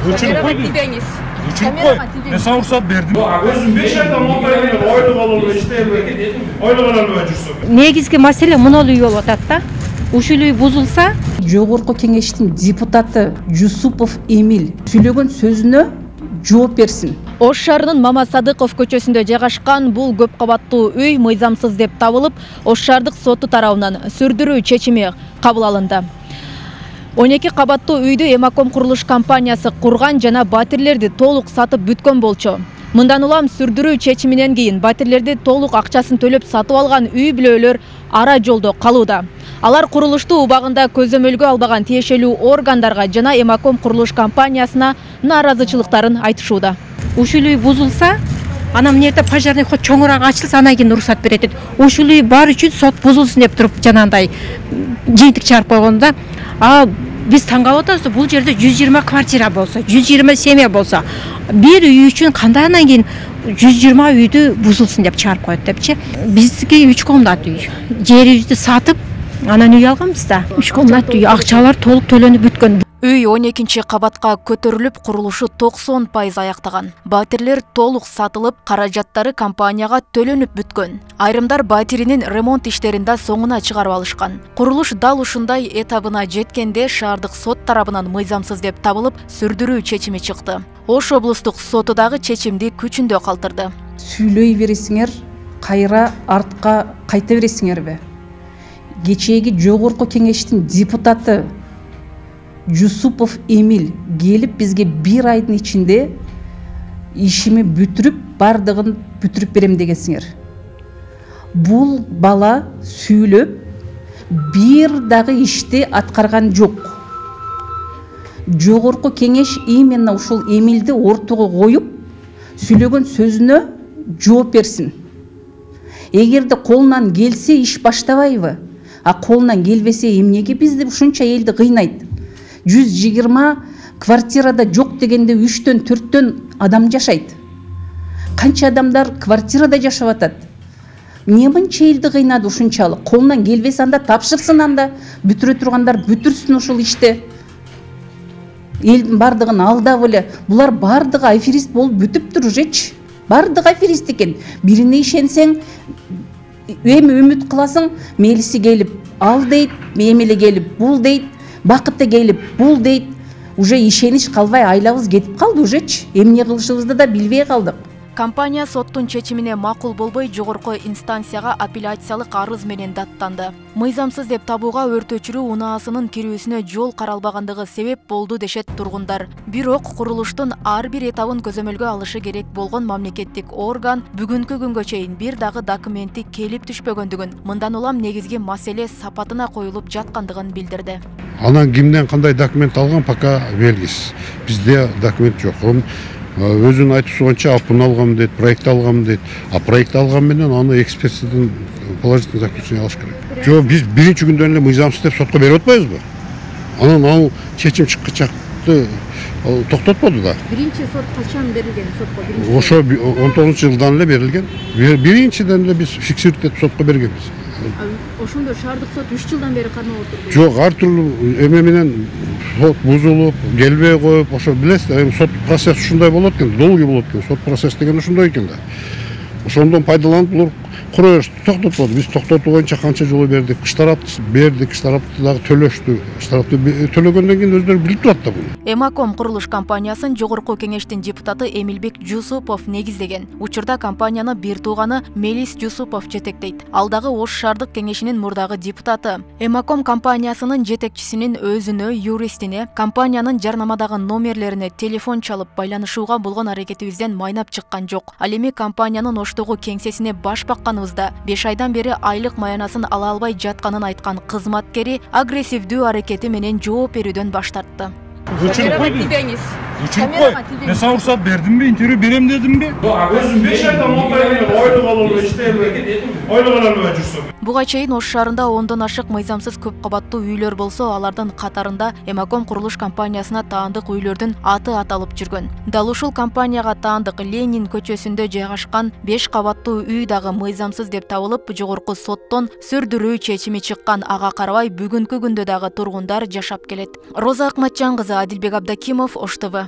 Өчүрүп кой. Мен сага уруксат бердим. Өзүм 5 айдан 10 айдан ойлоп алып иштейбей, ойлогон албай жүрсөм. Негизги маселе мынол үй болуп атат да. Ушул үй бузулса, жогорку кеңештин депутаты Жусупов Эмиль сүйлөгөн сөзүнө жооп берсин. Ош шаарынын Мама Садыков көчөсүндө жайгашкан бул көп кабаттуу үй мыйзамсыз деп табылып, Ош шаардык соту тарабынан сүрдүрүү чечими кабыл алынды. 12 кабаттуу үйдү Эмаком курулуш компаниясы курган жана батирлерди толук сатып бүткөн болчу. Мындан улам сүрдүрүү чечиминен кийин батирлерди толук акчасын төлөп сатып алган үй бүлөлөр ара жолдо калууда. Алар курулушту убагында көзөмөлгө албаган тиешелүү органдарга жана Эмаком курулуш компаниясына нааразычылыктарын айтышууда. Ушул үй бузулса, анан мынерде пожарный ход чоңураак ачылса, анан кийин уруксат берет. Ушул үй бар үчүн сот бузулсун деп туруп жанагындай жыйынтык чыгарып койгонда, биз таң калып атабыз, бул жерде 120 квартира болсо, 120 семья болсо, бир үй үчүн кандай анан кийин 120 үйдү бузулсун деп чыгарып коет депчи. Биздики 3 комнат үй. Жерибизди сатып, анан үй алганбыз да. 3 комнат үй, акчалар толук төлөнүп бүткөн. Үй 12 кабатка көтөрүлүп, курулушу 90% аяктаган. Батирлер толук сатылып, каражаттары компанияга төлөнүп бүткөн. Айрымдар батиринин ремонт иштеринде соңуна чыгарып алышкан. Курулуш дал ушундай этабына жеткенде шаардык сот тарабынан мыйзамсыз деп табылып, сүрдүрүү чечими чыкты. Ош облустук соту дагы чечимди күчүндө калтырды. Сүйлөй бересиңер, кайра артка кайта бересиңерби? Кечээги жогорку кеңештин депутаты Жусупов Эмиль келип бизге бир айдын ичинде ишими бүтүрүп, бардыгын бүтүрүп берем дегенсиңер. Бул бала сүйлөп, бир дагы ишти аткарган жок. Жогорку кеңеш именно ушул Эмилди ортого коюп, сүйлөгөн сөзүнө жооп берсин. Эгерде колунан келсе иш баштабайбы? А колунан келбесе эмнеге бизди ушунча элди кыйнайт? 120 квартирада жок дегенде 3-төн 4-төн адам жашайт. Канча адамдар квартирада жашап атат? Эмне мынча элди кыйнады ушунчалык? Колунан келбесе анда тапшырсын, анда бүтүрө тургандар бүтүрсүн ушул ишти. Элдин бардыгын алдап эле, булар бардыгы аферист болуп бүтүптүр ужечи. Бардыгы аферист экен. Бирине ишенсең, эми үмүт кыласың, мелиси келип ал дейт, эмеле келип бул дейт, бакытты келип бул дейт. Уже ишенич калбай айлабыз кетип калды ужечи. Эмне кылышыбызды да билбей калдык. Компания соттун чечимине макул болбой жогорку инстанцияга апелляциялык арыз менен даттанды. Мыйзамсыз деп табууга өртөчүрүү унаасынын кирүүсүнө жол каралбагандыгы себеп болду дешет тургундар. Бирок курулуштун ар бир этабын көзөмөлгө алышы керек болгон мамлекеттик орган бүгүнкү күнгө чейин бир дагы документи келип түшпөгөндүгүн, мындан улам негизги маселе сапатына коюлуп жаткандыгын билдирди. Анан кимден кандай документ алган пока белгисиз. Бизде документ жок. Өзүн айтып сонча апын алгам дейт, проект алгам дейт. А проект алган менен аны экспертизадан положительный заключение алыш керек. Жо, биз биринчи күндөн эле мыйзамсыз деп сотко берип атпайбызбы? Анан ал чечим чыккычакты токтотподу да. Биринчи сот качан берилген сотко? Ошо 19-жылдан эле берилген. Биринчиден эле биз фиксирует сотко бергенбиз. Ошондо шаардык сот 3 жылдан бери кармап отурду. Жок, ар түрлүү эме менен сот бузулуп, келбей коюп, ошо билесиз, эми сот процесс ушундай болот экен, долгий болот экен. Сот процесс деген ушундай экен да. Ошондон пайдаланып булар кура беришти, токтотподу. Биз токтотуу боюнча канча жолу бердик, штраф бердик, штрафты дагы төлөштү. Штрафты төлөгөндөн кийин өздөрү билип турат да буну. Эмаком курулуш компаниясын жогорку кеңештин депутаты Эмилбек Жусупов негиздеген. Учурда компанияны бир тууганы Мелис Жусупов жетектейт. Ал дагы Ош шаардык кеңешинин мурдагы депутаты. Эмаком компаниясынын жетекчисинин өзүнө, юристине, компаниянын жарнамадагы номерлерине телефон чалып байланышууга болгон аракетибизден майнап чыккан жок. Ал эми компаниянын Оштогу кеңсесине баш бакканыбызда 5 айдан бери айлык маянасын ала албай жатканын айткан кызматкери агрессивдүү аракети менен жооп берүүдөн баш тартты. Өчүрүп кой. Мен сага уруксат бердимби, интервью берем дедимби? Өзүм 5 айдан 10 айдан ойлоп алып иштейбей, ойлогон албай жүрсөм. Буга чейин Ош шаарында 10дон ашык мыйзамсыз көп кабаттуу үйлөр болсо, алардын катарында Эмаком курулуш компаниясына таандык үйлөрдүн аты аталып жүргөн. Дал ушул компанияга таандык Ленин көчөсүндө жайгашкан 5 кабаттуу үй дагы мыйзамсыз деп табылып, жогорку соттон сүрдүрүү чечими чыккан. Ага карабай бүгүнкү күндө дагы тургундар жашап келет. Роза Акматжан кызы, Адилбек Абдакимов, Ош ТВ.